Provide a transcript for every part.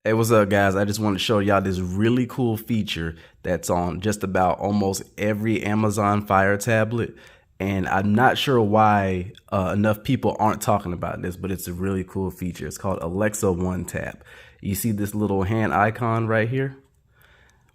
Hey, what's up, guys? I just want to show y'all this really cool feature that's on just about almost every Amazon Fire tablet. And I'm not sure why enough people aren't talking about this, but it's a really cool feature. It's called Alexa One Tap. You see this little hand icon right here?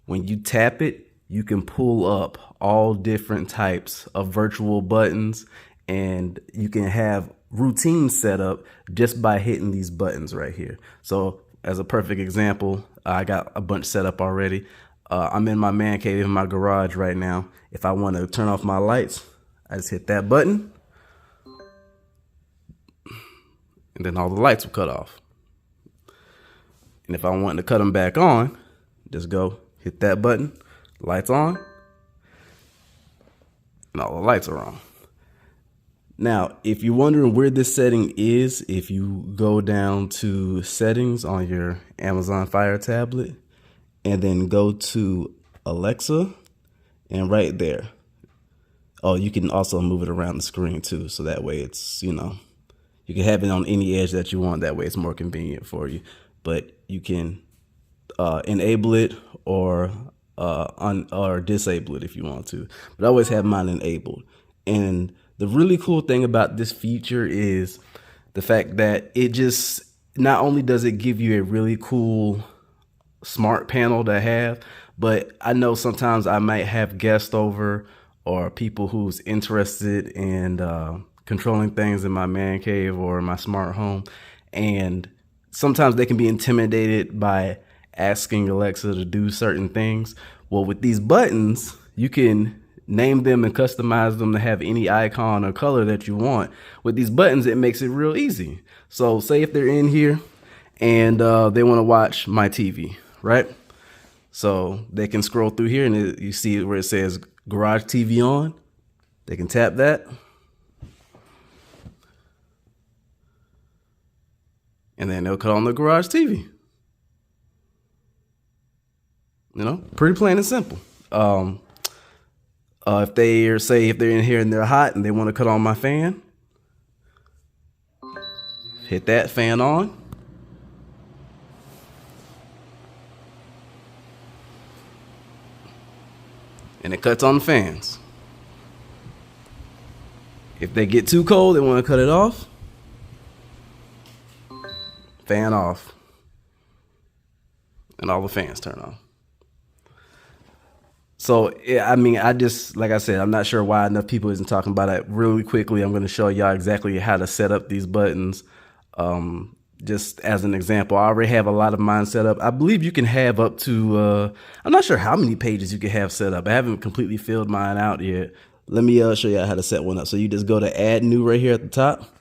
When you tap it, you can pull up all different types of virtual buttons, and you can have routines set up just by hitting these buttons right here. So as a perfect example, I got a bunch set up already. I'm in my man cave in my garage right now. If I want to turn off my lights, I just hit that button and then all the lights will cut off. And if I want to cut them back on, just go hit that button, lights on, and all the lights are on. Now, if you're wondering where this setting is, if you go down to settings on your Amazon Fire tablet and then go to Alexa, and right there. Oh, you can also move it around the screen too. So that way it's, you can have it on any edge that you want. That way it's more convenient for you. But you can enable it or disable it if you want to. But I always have mine enabled. And the really cool thing about this feature is the fact that it just not only does it give you a really cool smart panel to have, but I know sometimes I might have guests over or people who's interested in controlling things in my man cave or my smart home. And sometimes they can be intimidated by asking Alexa to do certain things. Well, with these buttons, you can name them and customize them to have any icon or color that you want. With these buttons, it makes it real easy. So say if they're in here and they want to watch my TV, right? So they can scroll through here and you see where it says Garage TV on. They can tap that. And then they'll cut on the Garage TV. Pretty plain and simple. If they're in here and they're hot and they want to cut on my fan, hit that fan on. And it cuts on the fans. If they get too cold, they want to cut it off. Fan off. And all the fans turn off. So, I mean, like I said, I'm not sure why enough people isn't talking about it. Really quickly, I'm going to show y'all exactly how to set up these buttons. Just as an example, I already have a lot of mine set up. I believe you can have up to, I'm not sure how many pages you can have set up. I haven't completely filled mine out yet. Let me show you how to set one up. So you just go to add new right here at the top.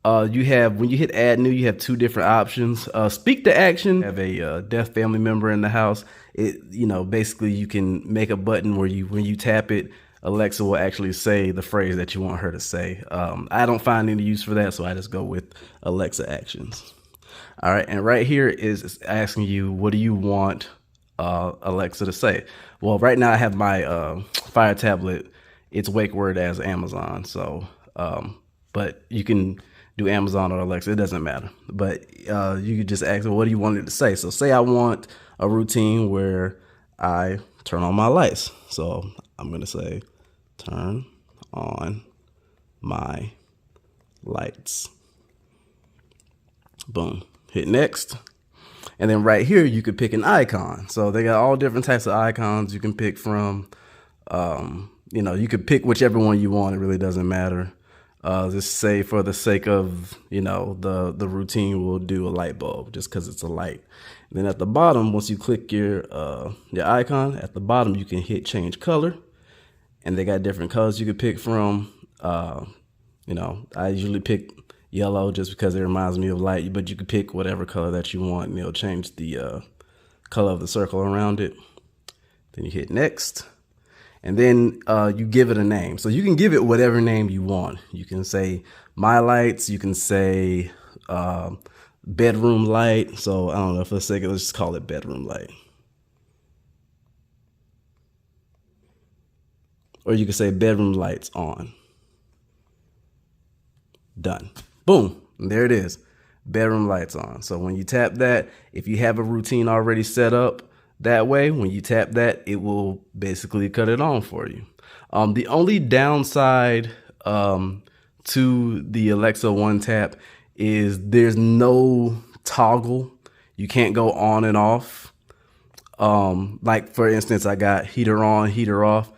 When you hit add new, you have two different options. Speak to action. Have a deaf family member in the house. Basically you can make a button where when you tap it, Alexa will actually say the phrase that you want her to say. I don't find any use for that, so I just go with Alexa actions. All right, and right here is asking you, what do you want Alexa to say? Well, right now I have my Fire tablet. It's wake word as Amazon, so but you can do Amazon or Alexa, it doesn't matter. But you could just ask, what do you want it to say? So say I want a routine where I turn on my lights. So I'm going to say, turn on my lights. Boom. Hit next. And then right here, you could pick an icon. So they got all different types of icons you can pick from. You could pick whichever one you want. It really doesn't matter. Just say for the sake of, the routine, we'll do a light bulb just because it's a light. And then at the bottom, once you click your icon, at the bottom, you can hit change color. And they got different colors you could pick from. I usually pick yellow just because it reminds me of light, but you could pick whatever color that you want and it'll change the color of the circle around it. Then you hit next. And then you give it a name. So you can give it whatever name you want. You can say my lights. You can say bedroom light. So I don't know, for a second, let's just call it bedroom light. Or you can say bedroom lights on. Done. Boom. And there it is. bedroom lights on. So when you tap that, if you have a routine already set up that way, when you tap that, it will basically cut it on for you. The only downside to the Alexa One Tap is there's no toggle. You can't go on and off. Like for instance, I got heater on, heater off.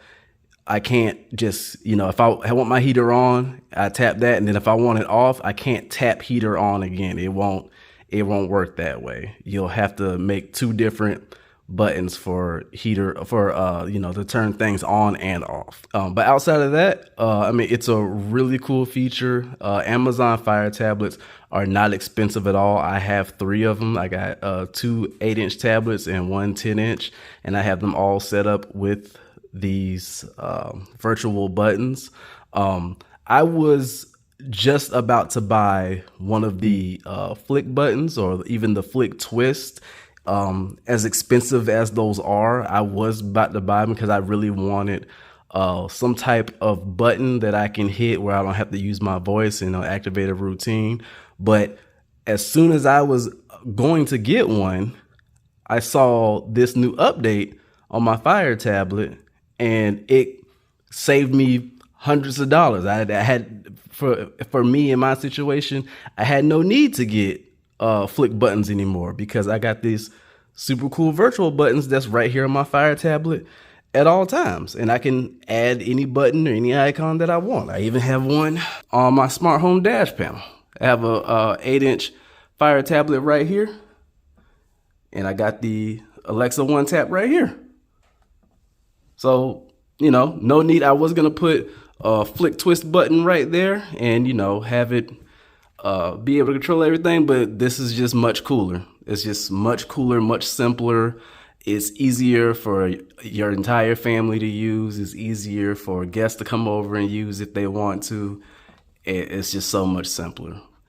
I can't just, if I want my heater on, I tap that, and then if I want it off, I can't tap heater on again. It won't work that way. You'll have to make two different buttons for heater to turn things on and off. But outside of that, it's a really cool feature. Amazon Fire tablets are not expensive at all. I have 3 of them. I got 2 8-inch tablets and 1 10-inch, and I have them all set up with these virtual buttons. I was just about to buy one of the flick buttons, or even the flick twist. As expensive as those are, I was about to buy them because I really wanted some type of button that I can hit where I don't have to use my voice and activate a routine. But as soon as I was going to get one, I saw this new update on my Fire tablet, and it saved me hundreds of dollars. I had for me in my situation, I had no need to get flick buttons anymore because I got these super cool virtual buttons that's right here on my Fire tablet at all times, and I can add any button or any icon that I want. I even have one on my smart home dash panel. I have a 8-inch Fire tablet right here, and I got the Alexa One Tap right here. So, no need. I was going to put a flick twist button right there and, have it be able to control everything. But this is just much cooler. It's just much cooler, much simpler. It's easier for your entire family to use. It's easier for guests to come over and use if they want to. It's just so much simpler.